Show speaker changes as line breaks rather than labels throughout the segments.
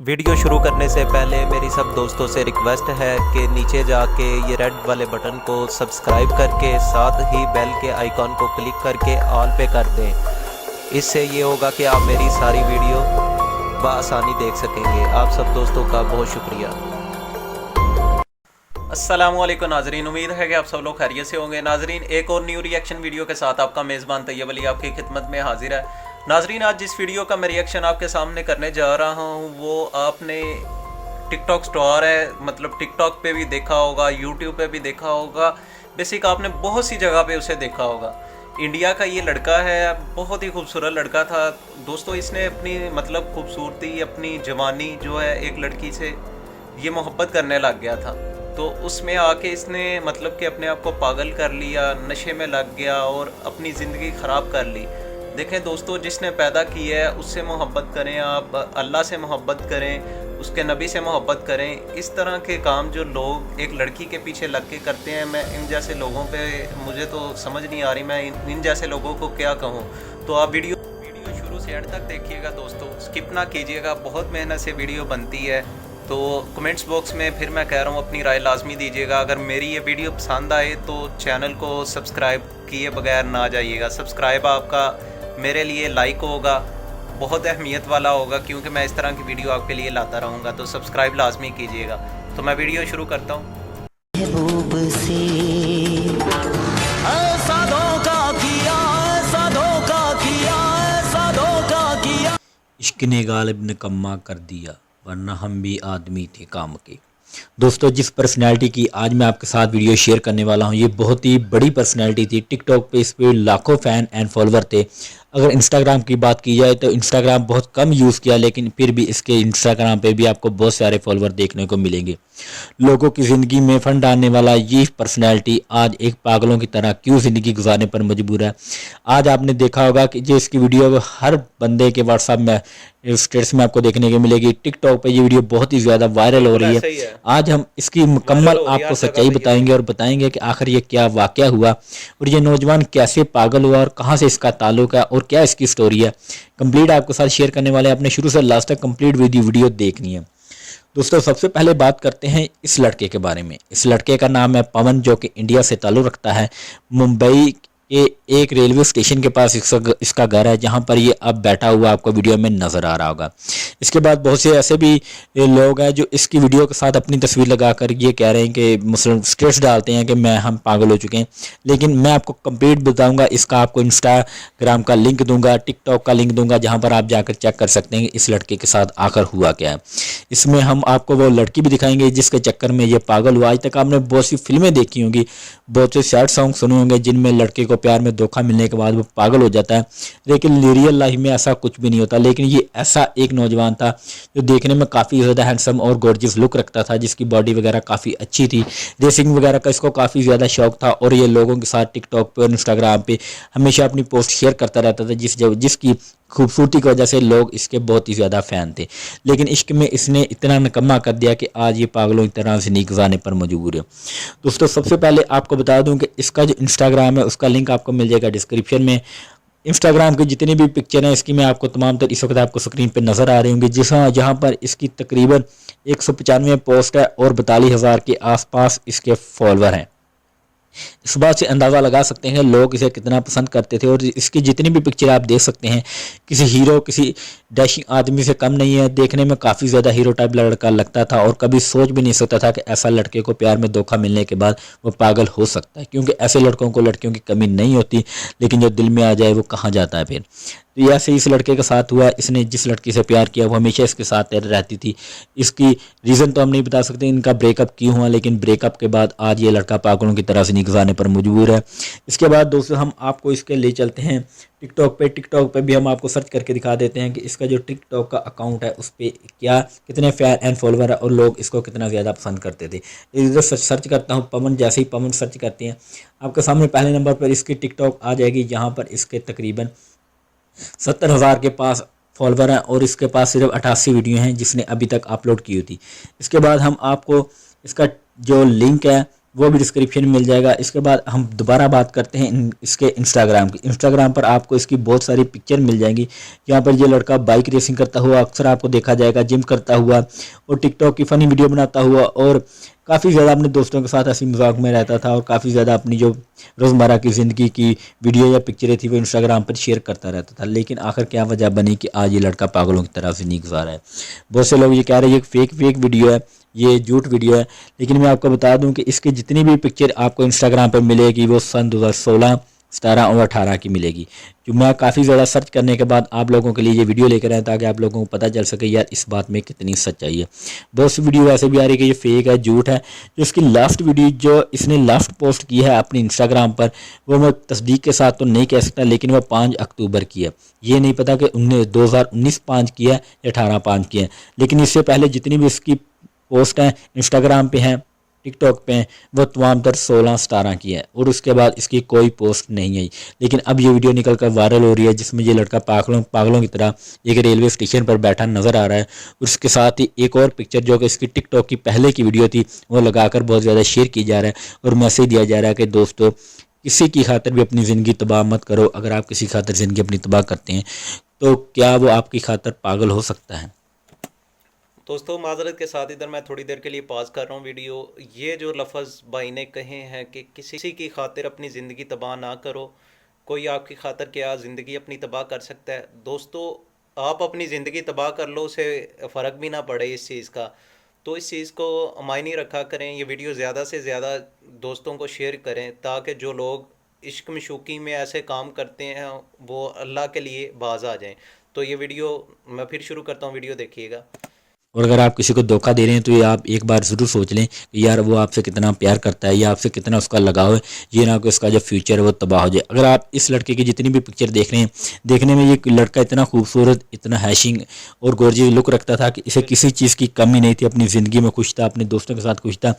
Video शुरू करने से पहले मेरी सब दोस्तों से रिक्वेस्ट है कि नीचे जाके ये रेड वाले बटन को सब्सक्राइब करके साथ ही बेल के आइकॉन को क्लिक करके ऑल पे कर दें। इससे ये होगा कि आप मेरी सारी वीडियो बआसानी देख सकेंगे। आप सब दोस्तों का बहुत शुक्रिया। अस्सलामुअलैकुम नाजरीन, उम्मीद है कि आप सब लोग खैरियत से होंगे। नाजरीन, एक और न्यू रिएक्शन वीडियो के साथ आपका मेज़बान तैयब अली आपकी खिदमत में हाजिर है। नाजरीन, आज जिस वीडियो का मैं रिएक्शन आपके सामने करने जा रहा हूँ वो आपने टिकटॉक स्टार है, मतलब टिकटॉक पे भी देखा होगा, यूट्यूब पे भी देखा होगा, बेसिक आपने बहुत सी जगह पे उसे देखा होगा। इंडिया का ये लड़का है, बहुत ही खूबसूरत लड़का था दोस्तों। इसने अपनी मतलब खूबसूरती, अपनी जवानी जो है एक लड़की से ये मोहब्बत करने लग गया था, तो उसमें आके इसने मतलब कि अपने आप को पागल कर लिया, नशे में लग गया और अपनी ज़िंदगी ख़राब कर ली। देखें दोस्तों, जिसने पैदा किया है उससे मोहब्बत करें, आप अल्लाह से मोहब्बत करें, उसके नबी से मोहब्बत करें। इस तरह के काम जो लोग एक लड़की के पीछे लग के करते हैं, मैं इन जैसे लोगों पे मुझे तो समझ नहीं आ रही मैं इन जैसे लोगों को क्या कहूँ। तो आप वीडियो शुरू से एंड तक देखिएगा दोस्तों, स्किप ना कीजिएगा, बहुत मेहनत से वीडियो बनती है। तो कमेंट्स बॉक्स में फिर मैं कह रहा हूँ अपनी राय लाजमी दीजिएगा। अगर मेरी ये वीडियो पसंद आए तो चैनल को सब्सक्राइब किए बगैर ना जाइएगा। सब्सक्राइब आपका मेरे लिए लाइक होगा, बहुत अहमियत वाला होगा, क्योंकि मैं इस तरह की वीडियो आपके लिए लाता रहूँगा। तो सब्सक्राइब लाजमी कीजिएगा। तो मैं वीडियो शुरू करता हूँ।
इश्क ने गालिब निकम्मा कर दिया, वरना हम भी आदमी थे काम के। दोस्तों, जिस पर्सनैलिटी की आज मैं आपके साथ वीडियो शेयर करने वाला हूं, ये बहुत ही बड़ी पर्सनैलिटी थी। टिकटॉक पे इस पे लाखों फ़ैन एंड फॉलोवर थे। अगर इंस्टाग्राम की बात की जाए तो इंस्टाग्राम बहुत कम यूज़ किया, लेकिन फिर भी इसके इंस्टाग्राम पे भी आपको बहुत सारे फॉलोवर देखने को मिलेंगे। लोगों की ज़िंदगी में फन डालने वाला ये पर्सनैलिटी आज एक पागलों की तरह क्यों ज़िंदगी गुजारने पर मजबूर है। आज आपने देखा होगा कि जो इसकी वीडियो हर बंदे के व्हाट्सएप में स्टेटस में आपको देखने को मिलेगी। टिकटॉक पे ये वीडियो बहुत ही ज़्यादा वायरल हो रही है। आज हम इसकी मुकम्मल आपको सच्चाई बताएंगे और बताएंगे कि आखिर ये क्या वाक़या हुआ और ये नौजवान कैसे पागल हुआ और कहाँ से इसका ताल्लुक है और क्या इसकी स्टोरी है। कंप्लीट आपके साथ शेयर करने वाले, आपने शुरू से लास्ट तक कंप्लीट वीडियो देखनी है। दोस्तों, सबसे पहले बात करते हैं इस लड़के के बारे में। इस लड़के का नाम है पवन, जो कि इंडिया से ताल्लुक़ रखता है। मुंबई के एक रेलवे स्टेशन के पास इसका घर है, जहां पर ये अब बैठा हुआ आपको वीडियो में नज़र आ रहा होगा। इसके बाद बहुत से ऐसे भी लोग हैं जो इसकी वीडियो के साथ अपनी तस्वीर लगाकर ये कह रहे हैं कि मुस्लिम स्टेटस डालते हैं कि हम पागल हो चुके हैं। लेकिन मैं आपको कंप्लीट बताऊंगा, इसका आपको इंस्टाग्राम का लिंक दूंगा, टिकटॉक का लिंक दूंगा, जहाँ पर आप जाकर चेक कर सकते हैं कि इस लड़के के साथ आकर हुआ क्या है। इसमें हम आपको वो लड़की भी दिखाएंगे जिसके चक्कर में ये पागल हुआ। आज तक आपने बहुत सी फिल्में देखी होंगी, बहुत से सैड सॉन्ग सुने होंगे जिनमें लड़के को प्यार में धोखा मिलने के बाद वो पागल हो जाता है, लेकिन रियल लाइफ में ऐसा कुछ भी नहीं होता। लेकिन ये ऐसा एक नौजवान था जो देखने में काफ़ी ज़्यादा हैंडसम और गॉर्जियस लुक रखता था, जिसकी बॉडी वगैरह काफ़ी अच्छी थी। रेसिंग वगैरह का इसको काफ़ी ज़्यादा शौक था और ये लोगों के साथ टिकटॉक पे और इंस्टाग्राम पे हमेशा अपनी पोस्ट शेयर करता रहता था, जिसकी खूबसूरती की वजह से लोग इसके बहुत ही ज़्यादा फ़ैन थे। लेकिन इश्क में इसने इतना निकम्मा कर दिया कि आज ये पागलों की तरह ज़िंदगी गुजारने पर मजबूर है। दोस्तों, सबसे पहले आपको बता दूं कि इसका जो इंस्टाग्राम है उसका लिंक आपको मिल जाएगा डिस्क्रिप्शन में। इंस्टाग्राम की जितनी भी पिक्चर हैं इसकी मैं आपको तमाम तर इस वक्त आपको स्क्रीन पर नज़र आ रही होंगी, जहाँ पर इसकी तकरीबन 195 पोस्ट है और 42,000 के आसपास इसके फॉलोअर हैं। इस बात से अंदाज़ा लगा सकते हैं लोग इसे कितना पसंद करते थे। और इसकी जितनी भी पिक्चर आप देख सकते हैं, किसी हीरो, किसी डैशिंग आदमी से कम नहीं है। देखने में काफ़ी ज़्यादा हीरो टाइप लड़का लगता था और कभी सोच भी नहीं सकता था कि ऐसा लड़के को प्यार में धोखा मिलने के बाद वो पागल हो सकता है, क्योंकि ऐसे लड़कों को लड़कियों की कमी नहीं होती, लेकिन जो दिल में आ जाए वो कहाँ जाता है फिर। तो ऐसे इस लड़के के साथ हुआ। इसने जिस लड़की से प्यार किया वो हमेशा इसके साथ रहती थी। इसकी रीज़न तो हम नहीं बता सकते इनका ब्रेकअप क्यों हुआ, लेकिन ब्रेकअप के बाद आज ये लड़का पागलों की तरह से नहीं गुजारने पर मजबूर है। इसके बाद दोस्तों हम आपको इसके ले चलते हैं टिकटॉक पे। टिकटॉक पे भी हम आपको सर्च करके दिखा देते हैं कि इसका जो टिकटॉक का अकाउंट है उस पर कितने फैन एंड फॉलोवर है और लोग इसको कितना ज़्यादा पसंद करते थे। इधर सर्च करता हूँ पवन, जैसे ही पवन सर्च करते हैं आपके सामने पहले नंबर पर इसकी टिकटॉक आ जाएगी, जहाँ पर इसके तकरीबन 70,000 के पास फॉलोवर हैं और इसके पास सिर्फ 88 वीडियो हैं जिसने अभी तक अपलोड की हुई थी। इसके बाद हम आपको इसका जो लिंक है वो भी डिस्क्रिप्शन में मिल जाएगा। इसके बाद हम दोबारा बात करते हैं इसके इंस्टाग्राम की। इंस्टाग्राम पर आपको इसकी बहुत सारी पिक्चर मिल जाएंगी। यहाँ पर ये लड़का बाइक रेसिंग करता हुआ अक्सर आपको देखा जाएगा, जिम करता हुआ और टिकटॉक की फ़नी वीडियो बनाता हुआ, और काफ़ी ज़्यादा अपने दोस्तों के साथ हंसी मजाक में रहता था, और काफ़ी ज़्यादा अपनी जो रोज़मर्रा की ज़िंदगी की वीडियो या पिक्चरें थी वो इंस्टाग्राम पर शेयर करता रहता था। लेकिन आखिर क्या वजह बनी कि आज ये लड़का पागलों की तरह ज़िंदगी गुजार है। बहुत से लोग ये कह रहे हैं ये फेक वीडियो है, ये झूठ वीडियो है, लेकिन मैं आपको बता दूं कि इसकी जितनी भी पिक्चर आपको इंस्टाग्राम पर मिलेगी वो सन 2016, 17 और 18 की मिलेगी। जो मैं काफ़ी ज़्यादा सर्च करने के बाद आप लोगों के लिए ये वीडियो लेकर आया ताकि आप लोगों को पता चल सके यार इस बात में कितनी सच्चाई है। बहुत सी वीडियो ऐसे भी आ रही है कि ये फेक है, झूठ है। जो इसकी लास्ट वीडियो जो इसने लास्ट पोस्ट की है अपनी इंस्टाग्राम पर, वो मैं तस्दीक के साथ तो नहीं कह सकता, लेकिन वह 5 अक्टूबर की है। ये नहीं पता कि 2019 5 की है या 18 5 की है, लेकिन इससे पहले जितनी भी इसकी पोस्ट हैं इंस्टाग्राम पे हैं, टिकटॉक पे हैं, वो तमाम तर 16-17 की है, और उसके बाद इसकी कोई पोस्ट नहीं आई। लेकिन अब ये वीडियो निकल कर वायरल हो रही है जिसमें ये लड़का पागलों की तरह एक रेलवे स्टेशन पर बैठा नज़र आ रहा है। उसके साथ ही एक और पिक्चर जो कि इसकी टिकटॉक की पहले की वीडियो थी वो लगाकर बहुत ज़्यादा शेयर की जा रहा है और मैसेज दिया जा रहा है कि दोस्तों किसी की खातिर भी अपनी ज़िंदगी तबाह मत करो। अगर आप किसी खातिर ज़िंदगी अपनी तबाह करते हैं तो क्या वो आपकी खातिर पागल हो सकता है।
दोस्तों माजरत के साथ इधर मैं थोड़ी देर के लिए पॉज कर रहा हूँ वीडियो। ये जो लफ्ज़ भाई ने कहे हैं कि किसी की खातिर अपनी ज़िंदगी तबाह ना करो, कोई आपकी खातिर क्या ज़िंदगी अपनी तबाह कर सकता है? दोस्तों आप अपनी ज़िंदगी तबाह कर लो, उसे फ़र्क भी ना पड़े इस चीज़ का, तो इस चीज़ को मायने रखा करें। ये वीडियो ज़्यादा से ज़्यादा दोस्तों को शेयर करें ताकि जो लोग इश्क मशूकी में ऐसे काम करते हैं वो अल्लाह के लिए बाज आ जाएं। तो ये वीडियो मैं फिर शुरू करता हूँ, वीडियो देखिएगा।
और अगर आप किसी को धोखा दे रहे हैं तो ये आप एक बार ज़रूर सोच लें कि यार वो आपसे कितना प्यार करता है या आपसे कितना उसका लगाव है, ये ना कि उसका जो फ्यूचर है वो तबाह हो जाए। अगर आप इस लड़के की जितनी भी पिक्चर देख रहे हैं, देखने में ये लड़का इतना खूबसूरत, इतना हैशिंग और गॉर्जियस लुक रखता था कि इसे किसी चीज़ की कमी नहीं थी। अपनी ज़िंदगी में खुश था, अपने दोस्तों के साथ खुश था,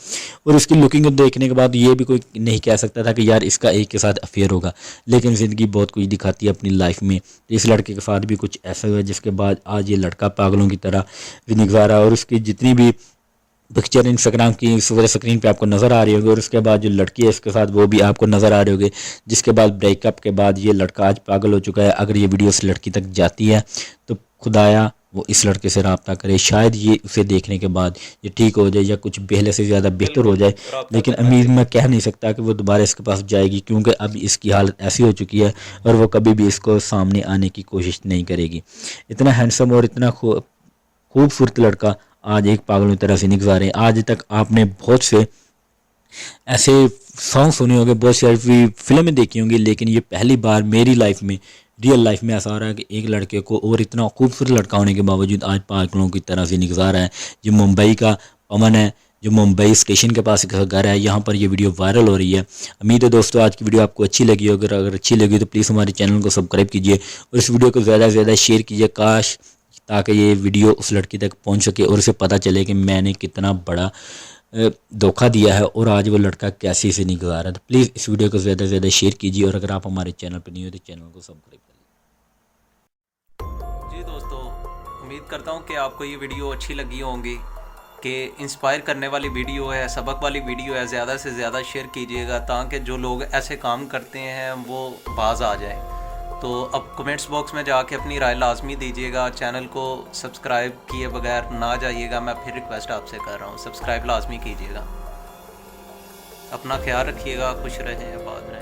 और उसकी लुकिंग देखने के बाद ये भी कोई नहीं कह सकता था कि यार इसका एक के साथ अफेयर होगा। लेकिन ज़िंदगी बहुत कुछ दिखाती है अपनी लाइफ में, तो इस लड़के के साथ भी कुछ ऐसा हुआ जिसके बाद आज ये लड़का पागलों की तरह ज़िंदगी गुजार रहा है। और उसकी जितनी भी पिक्चर इंस्टाग्राम की इस वजह स्क्रीन पे आपको नज़र आ रही होगी, और उसके बाद जो लड़की है इसके साथ वो भी आपको नज़र आ रही होगी, जिसके बाद ब्रेकअप के बाद ये लड़का आज पागल हो चुका है। अगर ये वीडियो इस लड़की तक जाती है तो खुदाया वो इस लड़के से रब्ता करे, शायद ये उसे देखने के बाद ये ठीक हो जाए या कुछ पहले से ज़्यादा बेहतर हो जाए। लेकिन अमीर मैं कह नहीं सकता कि वो दोबारा इसके पास जाएगी, क्योंकि अब इसकी हालत ऐसी हो चुकी है और वो कभी भी इसको सामने आने की कोशिश नहीं करेगी। इतना हैंडसम और इतना खूबसूरत लड़का आज एक पागलों की तरह से गुजारे। आज तक आपने बहुत से ऐसे सॉन्ग सुने होंगे, बहुत सी फिल्में देखी होंगी, लेकिन ये पहली बार मेरी लाइफ में, रियल लाइफ में ऐसा हो रहा है कि एक लड़के को, और इतना खूबसूरत लड़का होने के बावजूद, आज पागलों की तरह से गुजार है। ये मुंबई का पवन है, जो मुंबई स्टेशन के पास एक घर है, यहाँ पर ये वीडियो वायरल हो रही है। उम्मीद है दोस्तों आज की वीडियो आपको अच्छी लगी होगी। अगर अच्छी लगी तो प्लीज़ हमारे चैनल को सब्सक्राइब कीजिए और इस वीडियो को ज़्यादा से ज़्यादा शेयर कीजिए, काश ताकि ये वीडियो उस लड़की तक पहुंच सके और उसे पता चले कि मैंने कितना बड़ा धोखा दिया है और आज वो लड़का कैसे से नहीं गुजारा है। तो प्लीज़ इस वीडियो को ज़्यादा से ज़्यादा शेयर कीजिए, और अगर आप हमारे चैनल पर नहीं हो तो चैनल को सब्सक्राइब करिए।
जी दोस्तों, उम्मीद करता हूँ कि आपको ये वीडियो अच्छी लगी होंगी, कि इंस्पायर करने वाली वीडियो है, सबक वाली वीडियो है। ज़्यादा से ज़्यादा शेयर कीजिएगा ताकि जो लोग ऐसे काम करते हैं वो बाज आ जाएं। तो अब कमेंट्स बॉक्स में जाके अपनी राय लाजमी दीजिएगा। चैनल को सब्सक्राइब किए बगैर ना जाइएगा, मैं फिर रिक्वेस्ट आपसे कर रहा हूँ, सब्सक्राइब लाजमी कीजिएगा। अपना ख्याल रखिएगा, खुश रहें, आबाद रहें।